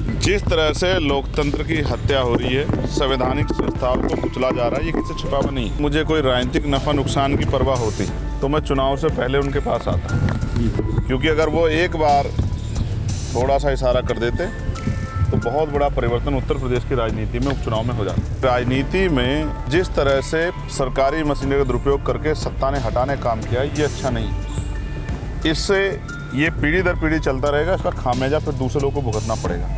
जिस तरह से लोकतंत्र की हत्या हो रही है, संवैधानिक संस्थाओं को कुचला जा रहा है, ये किसी से छिपा नहीं। मुझे कोई राजनीतिक नफा नुकसान की परवाह होती तो मैं चुनाव से पहले उनके पास आता, क्योंकि अगर वो एक बार थोड़ा सा इशारा कर देते तो बहुत बड़ा परिवर्तन उत्तर प्रदेश की राजनीति में उपचुनाव में हो जाता। राजनीति में जिस तरह से सरकारी मशीनरी का दुरुपयोग करके सत्ता ने हटाने का काम किया, ये अच्छा नहीं। इससे ये पीढ़ी दर पीढ़ी चलता रहेगा, इसका खामियाजा फिर दूसरे लोगों को भुगतना पड़ेगा।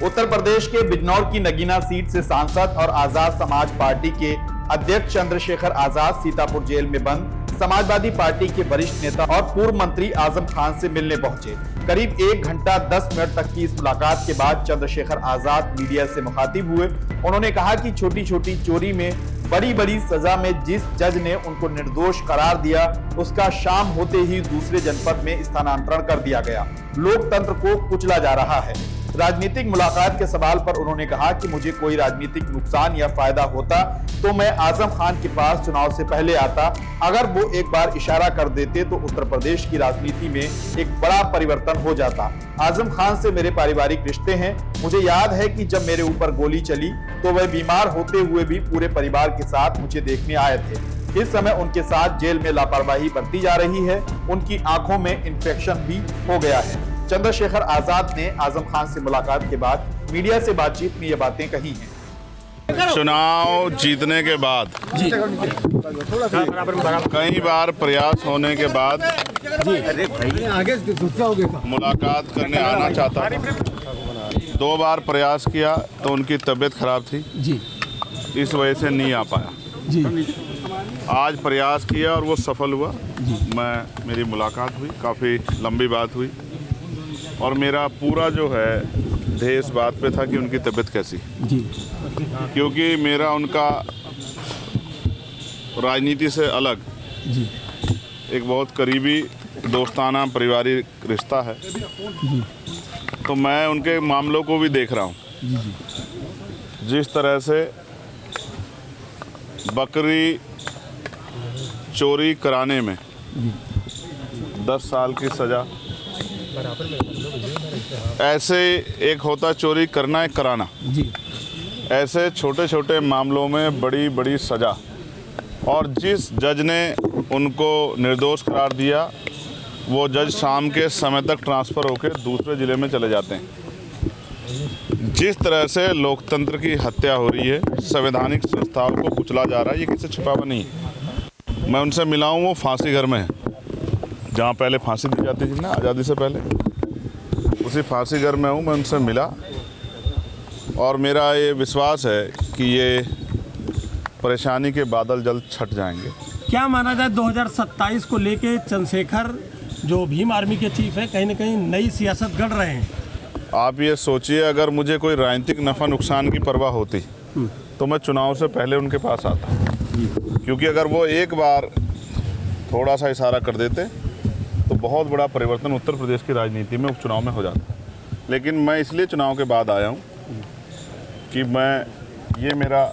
उत्तर प्रदेश के बिजनौर की नगीना सीट से सांसद और आजाद समाज पार्टी के अध्यक्ष चंद्रशेखर आजाद सीतापुर जेल में बंद समाजवादी पार्टी के वरिष्ठ नेता और पूर्व मंत्री आजम खान से मिलने पहुंचे। करीब 1 घंटा 10 मिनट तक की इस मुलाकात के बाद चंद्रशेखर आजाद मीडिया से मुखातिब हुए। उन्होंने कहा कि छोटी छोटी चोरी में बड़ी बड़ी सजा में जिस जज ने उनको निर्दोष करार दिया, उसका शाम होते ही दूसरे जनपद में स्थानांतरण कर दिया गया। लोकतंत्र को कुचला जा रहा है। राजनीतिक मुलाकात के सवाल पर उन्होंने कहा कि मुझे कोई राजनीतिक नुकसान या फायदा होता तो मैं आजम खान के पास चुनाव से पहले आता। अगर वो एक बार इशारा कर देते तो उत्तर प्रदेश की राजनीति में एक बड़ा परिवर्तन हो जाता। आजम खान से मेरे पारिवारिक रिश्ते हैं। मुझे याद है कि जब मेरे ऊपर गोली चली तो वह बीमार होते हुए भी पूरे परिवार के साथ मुझे देखने आए थे। इस समय उनके साथ जेल में लापरवाही बरती जा रही है। उनकी आंखों में इंफेक्शन भी हो गया है। चंद्रशेखर आजाद ने आजम खान से मुलाकात के बाद मीडिया से बातचीत में ये बातें कही हैं। चुनाव जीतने के बाद कई बार प्रयास होने के बाद मुलाकात करने आना चाहता था। 2 बार प्रयास किया तो उनकी तबीयत खराब थी, इस वजह से नहीं आ पाया। आज प्रयास किया और वो सफल हुआ। मेरी मुलाकात हुई, काफ़ी लंबी बात हुई और मेरा पूरा जो है ध्येय इस बात पे था कि उनकी तबीयत कैसी, क्योंकि मेरा उनका राजनीति से अलग एक बहुत करीबी दोस्ताना पारिवारिक रिश्ता है। तो मैं उनके मामलों को भी देख रहा हूँ। जिस तरह से बकरी चोरी कराने में 10 साल की सज़ा, ऐसे एक होता चोरी करना एक कराना, ऐसे छोटे छोटे मामलों में बड़ी बड़ी सज़ा। और जिस जज ने उनको निर्दोष करार दिया वो जज शाम के समय तक ट्रांसफ़र होकर दूसरे ज़िले में चले जाते हैं। जिस तरह से लोकतंत्र की हत्या हो रही है, संवैधानिक संस्थाओं को कुचला जा रहा है, ये किसी से छिपा नहीं। मैं उनसे मिला हूँ, वो फांसी घर में है, जहाँ पहले फांसी दी जाती थी ना आज़ादी से पहले, उसी फांसी घर में हूँ। मैं उनसे मिला और मेरा ये विश्वास है कि ये परेशानी के बादल जल्द छट जाएंगे। क्या माना जाए 2027 को लेके चंद्रशेखर जो भीम आर्मी के चीफ है, कहीं ना कहीं नई सियासत गढ़ रहे हैं? आप ये सोचिए, अगर मुझे कोई राजनीतिक नफ़ा नुकसान की परवाह होती तो मैं चुनाव से पहले उनके पास आता, क्योंकि अगर वो एक बार थोड़ा सा इशारा कर देते तो बहुत बड़ा परिवर्तन उत्तर प्रदेश की राजनीति में उपचुनाव में हो जाता। लेकिन मैं इसलिए चुनाव के बाद आया हूँ कि ये मेरा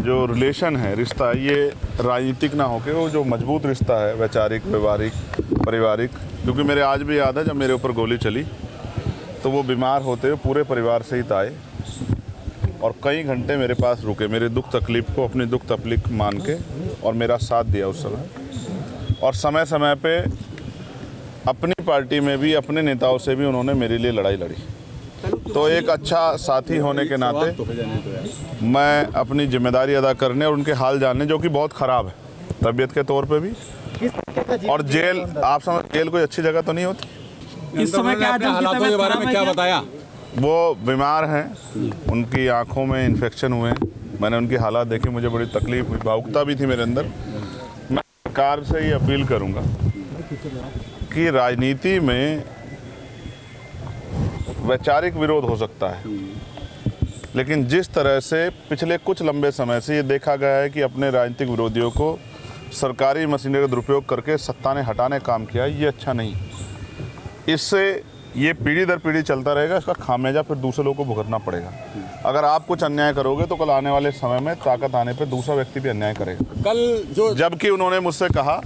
जो रिलेशन है, रिश्ता है, ये राजनीतिक ना होकर वो जो मजबूत रिश्ता है, वैचारिक, व्यवहारिक, पारिवारिक। क्योंकि मेरे आज भी याद है जब मेरे ऊपर गोली चली तो वो बीमार होते हुए पूरे परिवार सहित आए और कई घंटे मेरे पास रुके, मेरे दुख तकलीफ़ को अपनी दुख तकलीफ मान के, और मेरा साथ दिया उस समय। और समय समय पे अपनी पार्टी में भी, अपने नेताओं से भी उन्होंने मेरे लिए लड़ाई लड़ी। तो एक अच्छा साथी होने के नाते मैं अपनी जिम्मेदारी अदा करने और उनके हाल जानने, जो कि बहुत ख़राब है तबीयत के तौर पे भी, और जेल, आप समझ, जेल कोई अच्छी जगह तो नहीं होती। इस समय क्या हालातों के बारे में क्या बताया? वो बीमार हैं, उनकी आंखों में इन्फेक्शन हुए हैं। मैंने उनकी हालात देखी, मुझे बड़ी तकलीफ हुई, भावुकता भी थी मेरे अंदर। मैं सरकार से ये अपील करूंगा कि राजनीति में वैचारिक विरोध हो सकता है, लेकिन जिस तरह से पिछले कुछ लंबे समय से ये देखा गया है कि अपने राजनीतिक विरोधियों को सरकारी मशीनरी का दुरुपयोग करके सत्ता ने हटाने का काम किया, ये अच्छा नहीं। इससे ये पीढ़ी दर पीढ़ी चलता रहेगा, इसका खामियाजा फिर दूसरे लोगों को भुगतना पड़ेगा। अगर आप कुछ अन्याय करोगे तो कल आने वाले समय में ताकत आने पर दूसरा व्यक्ति भी अन्याय करेगा। कल जो जबकि उन्होंने मुझसे कहा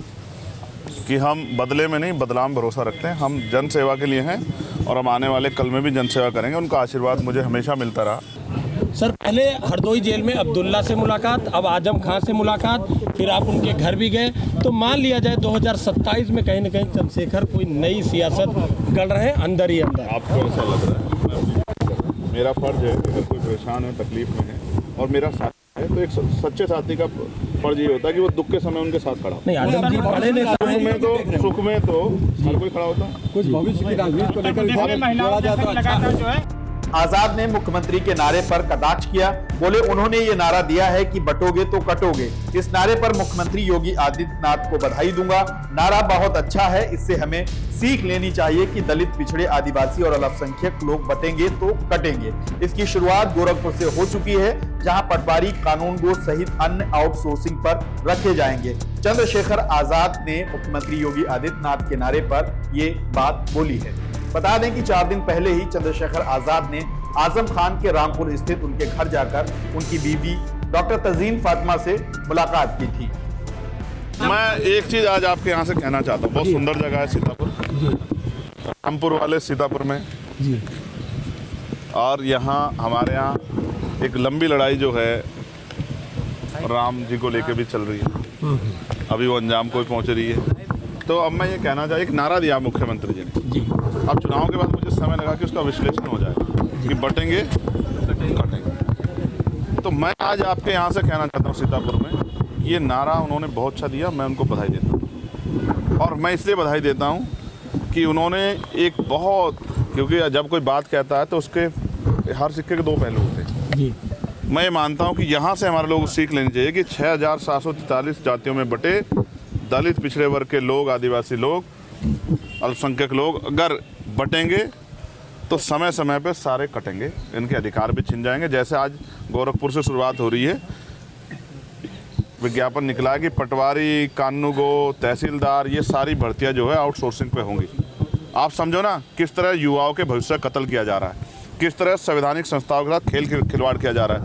कि हम बदले में नहीं, बदलाव में भरोसा रखते हैं। हम जन सेवा के लिए हैं और हम आने वाले कल में भी जन सेवा करेंगे। उनका आशीर्वाद मुझे हमेशा मिलता रहा। सर, पहले हरदोई जेल में अब्दुल्ला से मुलाकात, अब आजम खान से मुलाकात, फिर आप उनके घर भी गए। तो मान लिया जाए 2027 में कहीं ना कहीं चंद्रशेखर कोई नई सियासत गढ़ रहे हैं अंदर ही अंदर। आपको ऐसा लग रहा है? मेरा फर्ज है, अगर कोई परेशान है, तकलीफ में है और मेरा साथी है, तो एक सच्चे साथी का फर्ज ये होता है कि वो दुख के समय उनके साथ खड़ा हो। नहीं, आजम जी बड़े नेता सुख में तो हर कोई खड़ा होता है। कुछ भविष्य की राजनीति को लेकर आजाद ने मुख्यमंत्री के नारे पर कटाक्ष किया। बोले उन्होंने ये नारा दिया है कि बटोगे तो कटोगे। इस नारे पर मुख्यमंत्री योगी आदित्यनाथ को बधाई दूंगा। नारा बहुत अच्छा है, इससे हमें सीख लेनी चाहिए कि दलित, पिछड़े, आदिवासी और अल्पसंख्यक लोग बटेंगे तो कटेंगे। इसकी शुरुआत गोरखपुर से हो चुकी है, जहां पटवारी, कानून गो सहित अन्य आउटसोर्सिंग पर रखे जाएंगे। चंद्रशेखर आजाद ने मुख्यमंत्री योगी आदित्यनाथ के नारे पर ये बात बोली है। बता दें कि 4 दिन पहले ही चंद्रशेखर आजाद ने आजम खान के रामपुर स्थित उनके घर जाकर उनकी बीवी डॉक्टर तजीन फातिमा से मुलाकात की थी। मैं एक चीज आज आपके यहाँ से कहना चाहता हूँ। बहुत सुंदर जगह है सीतापुर, रामपुर वाले सीतापुर में जी। और यहाँ हमारे यहाँ एक लंबी लड़ाई जो है राम जी को लेके भी चल रही है, अभी वो अंजाम को पहुँच रही है। तो अब मैं ये कहना चाहिए, एक नारा दिया मुख्यमंत्री जी ने। अब चुनाव के बाद मुझे समय लगा कि उसका विश्लेषण हो जाए कि बटेंगे कटेंगे। तो मैं आज आपके यहाँ से कहना चाहता हूँ, सीतापुर में ये नारा उन्होंने बहुत अच्छा दिया, मैं उनको बधाई देता हूँ। और मैं इसलिए बधाई देता हूँ कि उन्होंने एक बहुत, क्योंकि जब कोई बात कहता है तो उसके हर सिक्के के 2 पहलू होते हैं। मैं ये मानता हूँ कि यहाँ से हमारे लोग सीख लेनी चाहिए कि 6743 जातियों में बटे दलित, पिछड़े वर्ग के लोग, आदिवासी लोग, अल्पसंख्यक लोग अगर बटेंगे तो समय समय पे सारे कटेंगे, इनके अधिकार भी छिन जाएंगे। जैसे आज गोरखपुर से शुरुआत हो रही है, विज्ञापन निकला है कि पटवारी, कानूनगो, तहसीलदार, ये सारी भर्तियां जो है आउटसोर्सिंग पे होंगी। आप समझो ना किस तरह युवाओं के भविष्य का कत्ल किया जा रहा है, किस तरह संवैधानिक संस्थाओं के साथ खिलवाड़ किया जा रहा है।